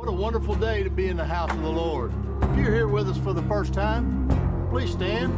What a wonderful day to be in the house of the Lord. If you're here with us for the first time, please stand.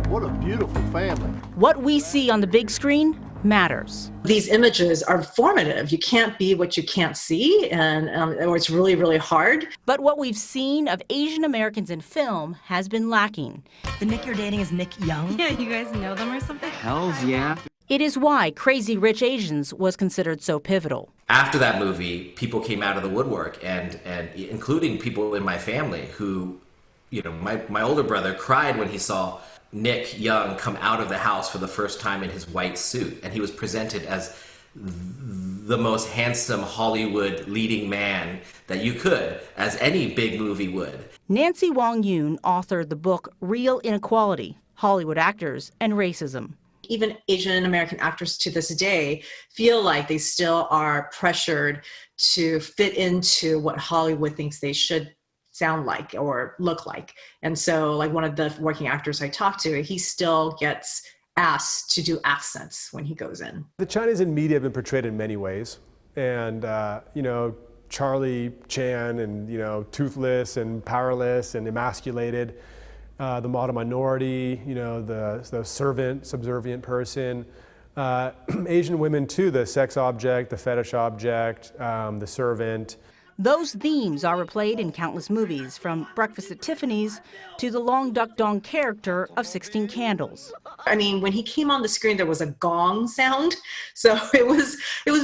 What a beautiful family. What we see on the big screen matters. These images are formative. You can't be what you can't see, and or it's really, really hard. But what we've seen of Asian Americans in film has been lacking. The Nick you're dating is Nick Young? Yeah, you guys know them or something? Hells yeah. It is why Crazy Rich Asians was considered so pivotal. After that movie, people came out of the woodwork, and including people in my family who, you know, my older brother cried when he saw Nick Young come out of the house for the first time in his white suit, and he was presented as the most handsome Hollywood leading man that you could, as any big movie would. Nancy Wong authored the book Real Inequality, Hollywood Actors and Racism. Even Asian American actors to this day feel like they still are pressured to fit into what Hollywood thinks they should sound like or look like. And so, like, one of the working actors I talked to, he still gets asked to do accents when he goes in. The Chinese in media have been portrayed in many ways. And, you know, Charlie Chan and, you know, toothless and powerless and emasculated. The model minority, you know, the servant, subservient person. Asian women too, the sex object, the fetish object, the servant. Those themes are replayed in countless movies, from Breakfast at Tiffany's to the Long Duck Dong character of 16 Candles. I mean, when he came on the screen, there was a gong sound. So it was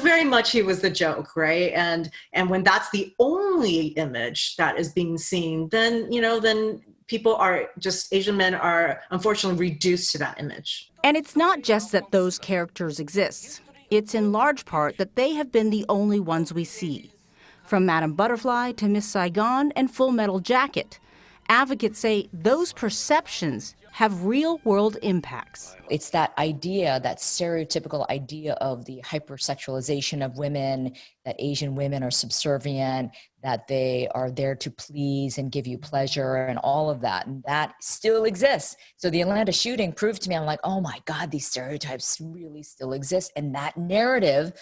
very much he was the joke, right? And when that's the only image that is being seen, then, you know, then people are just, Asian men are unfortunately reduced to that image. And it's not just that those characters exist. It's in large part that they have been the only ones we see. From Madame Butterfly to Miss Saigon and Full Metal Jacket, advocates say those perceptions have real-world impacts. It's that idea, that stereotypical idea of the hypersexualization of women, that Asian women are subservient, that they are there to please and give you pleasure and all of that. And that still exists. So the Atlanta shooting proved to me, I'm like, oh my God, these stereotypes really still exist. And that narrative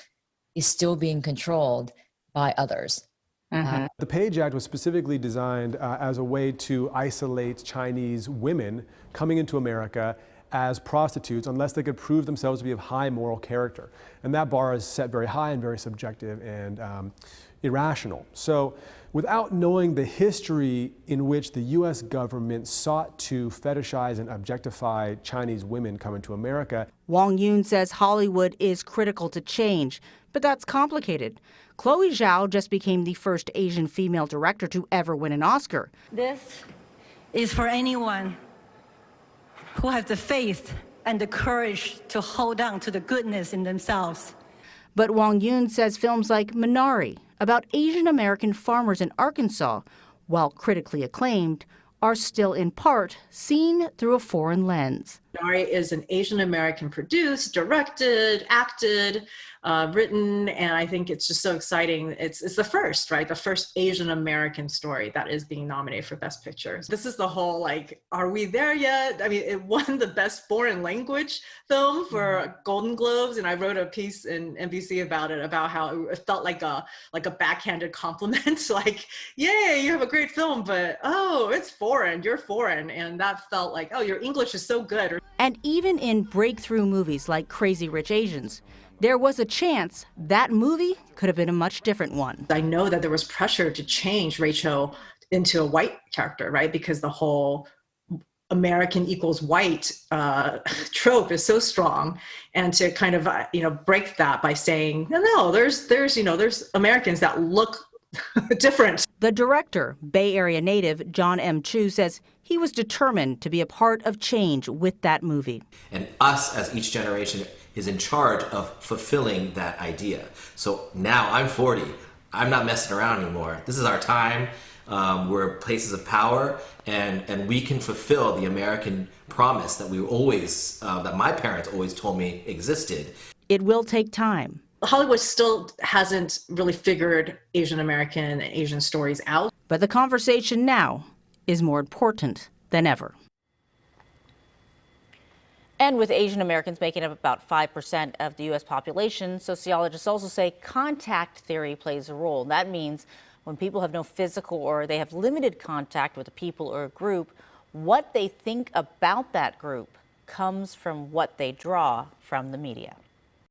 is still being controlled by others. The Page Act was specifically designed as a way to isolate Chinese women coming into America as prostitutes unless they could prove themselves to be of high moral character. And that bar is set very high and very subjective and irrational. So without knowing the history in which the US government sought to fetishize and objectify Chinese women coming to America. Wong Yoon says Hollywood is critical to change, but that's complicated. Chloe Zhao just became the first Asian female director to ever win an Oscar. This is for anyone who has the faith and the courage to hold on to the goodness in themselves. But Wong Yoon says films like Minari, about Asian American farmers in Arkansas, while critically acclaimed, are still in part seen through a foreign lens. Minari is an Asian American produced, directed, acted, written, and I think it's just so exciting. It's the first, right? The first Asian American story that is being nominated for Best Picture. This is the whole, like, are we there yet? I mean, it won the Best Foreign Language Film for Golden Globes, and I wrote a piece in NBC about it, about how it felt like a backhanded compliment, like, yay, you have a great film, but oh, it's foreign, you're foreign, and that felt like, oh, your English is so good. And even in breakthrough movies like Crazy Rich Asians, there was a chance that movie could have been a much different one. I know that there was pressure to change Rachel into a white character, right? Because the whole American equals white trope is so strong, and to kind of break that by saying no, there's Americans that look different. The director, Bay Area native John M. Chu, says he was determined to be a part of change with that movie. And us, as each generation, is in charge of fulfilling that idea. So now I'm 40. I'm not messing around anymore. This is our time. We're places of power, and we can fulfill the American promise that that my parents always told me existed. It will take time. Hollywood still hasn't really figured Asian American and Asian stories out. But the conversation now is more important than ever. And with Asian Americans making up about 5% of the U.S. population, sociologists also say contact theory plays a role. That means When people have no physical or they have limited contact with a people or a group, what they think about that group comes from what they draw from the media.